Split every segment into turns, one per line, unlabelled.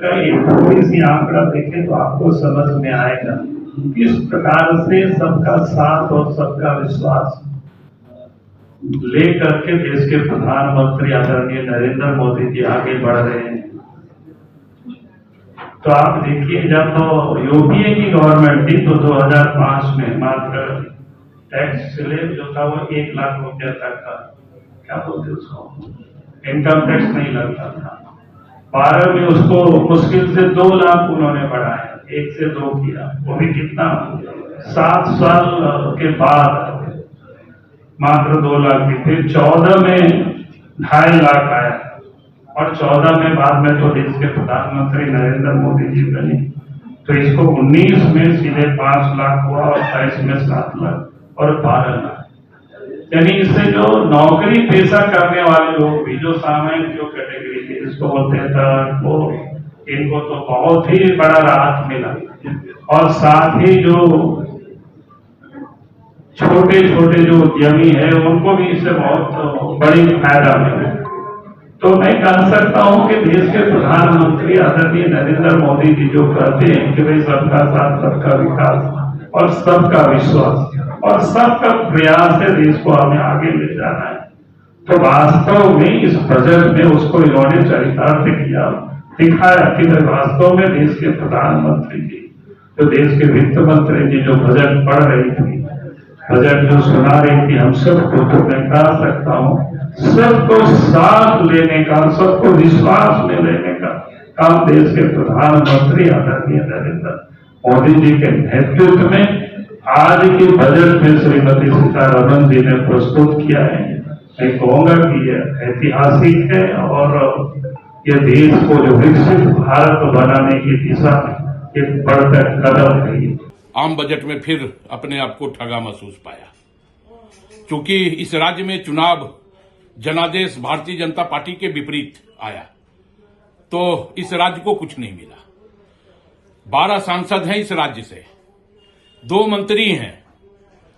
का ये थोड़ी सी आंकड़ा देखें तो आपको समझ में आएगा किस प्रकार से सबका साथ और सबका विश्वास लेकर के देश के प्रधानमंत्री आदरणीय नरेंद्र मोदी जी आगे बढ़ रहे हैं। तो आप देखिए, जब तो यूपीए की गवर्नमेंट थी तो 2005 में मात्र टैक्स स्लैब जो था वो 1 लाख रुपया तक का, क्या बोलते उसको, इनकम टैक्स नहीं लगता था। 12 में उसको मुश्किल से 2 लाख उन्होंने बढ़ाया, 1 से 2 किया, वो भी कितना 7 साल के बाद मात्र 2 लाख की। फिर 14 में 2.5 लाख आया और 14 में बाद में तो देश के प्रधानमंत्री नरेंद्र मोदी जी बने, तो इसको 19 में सीधे 5 लाख हुआ और 22 में 7 लाख और 12 लाख। यानी इससे जो नौकरी पेशा करने वाले लोग भी, जो सामान्य जो कैटेगरी थी जिसको बोलते हैं वो, इनको तो बहुत ही बड़ा राहत मिला। और साथ ही जो छोटे छोटे जो उद्यमी है उनको भी इससे बहुत बड़ी फायदा मिला। तो मैं कह सकता हूं कि देश के प्रधानमंत्री आदरणीय नरेंद्र मोदी जी जो कहते हैं कि भाई सबका साथ, सबका विकास और सबका विश्वास और सबका प्रयास है देश को हमें आगे ले जाना है, तो वास्तव में इस बजट में उसको इन्होंने चरितार्थ किया, दिखाया कि वास्तव में देश के प्रधानमंत्री जी, जो देश के वित्त मंत्री जी जो बजट पढ़ रही थी, बजट जो सुना रही थी, हम सबको, तो मैं कह सकता हूं सबको साथ लेने का, सबको विश्वास में लेने का काम देश के प्रधानमंत्री आदरणीय नरेंद्र मोदी जी के नेतृत्व में आज के बजट में श्रीमती सीतारमण जी ने प्रस्तुत किया है। मैं कहूंगा कि यह ऐतिहासिक है और यह देश को जो विकसित भारत बनाने की दिशा में एक बढ़कर कदम है।
आम बजट में फिर अपने आप को ठगा महसूस पाया, क्योंकि इस राज्य में चुनाव जनादेश भारतीय जनता पार्टी के विपरीत आया, तो इस राज्य को कुछ नहीं मिला। 12 सांसद हैं इस राज्य से, 2 मंत्री हैं।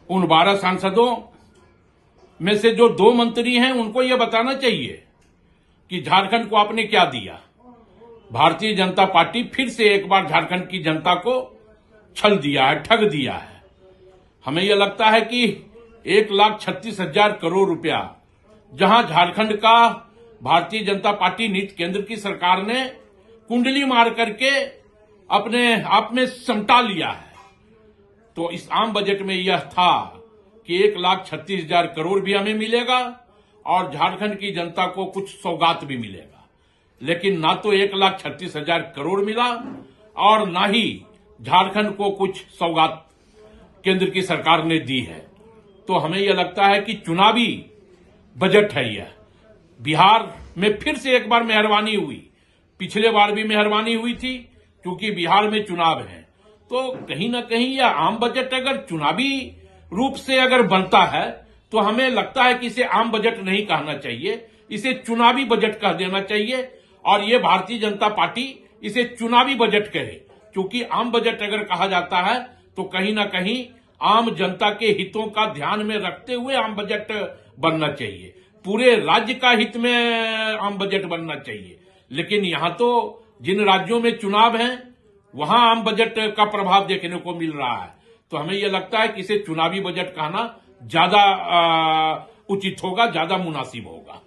उन 12 सांसदों में से जो 2 मंत्री हैं उनको यह बताना चाहिए कि झारखंड को आपने क्या दिया। भारतीय जनता पार्टी फिर से एक बार झारखंड की जनता को छल दिया है, ठग दिया है। हमें यह लगता है कि 1,36,000 करोड़ रुपया जहां झारखंड का भारतीय जनता पार्टी नीति केंद्र की सरकार ने कुंडली मार करके अपने आप में समटा लिया है, तो इस आम बजट में यह था कि 1,36,000 करोड़ भी हमें मिलेगा और झारखंड की जनता को कुछ सौगात भी मिलेगा। लेकिन ना तो 1,36,000 करोड़ मिला और ना ही झारखंड को कुछ सौगात केंद्र की सरकार ने दी है। तो हमें यह लगता है कि चुनावी बजट है यह। बिहार में फिर से एक बार मेहरबानी हुई, पिछले बार भी मेहरबानी हुई थी क्योंकि बिहार में चुनाव है। तो कहीं ना कहीं यह आम बजट अगर चुनावी रूप से अगर बनता है तो हमें लगता है कि इसे आम बजट नहीं कहना चाहिए, इसे चुनावी बजट कह देना चाहिए। और ये भारतीय जनता पार्टी इसे चुनावी बजट कहे, क्योंकि आम बजट अगर कहा जाता है तो कहीं ना कहीं आम जनता के हितों का ध्यान में रखते हुए आम बजट बनना चाहिए, पूरे राज्य का हित में आम बजट बनना चाहिए। लेकिन यहां तो जिन राज्यों में चुनाव हैं वहां आम बजट का प्रभाव देखने को मिल रहा है, तो हमें यह लगता है कि इसे चुनावी बजट कहना ज्यादा उचित होगा, ज्यादा मुनासिब होगा।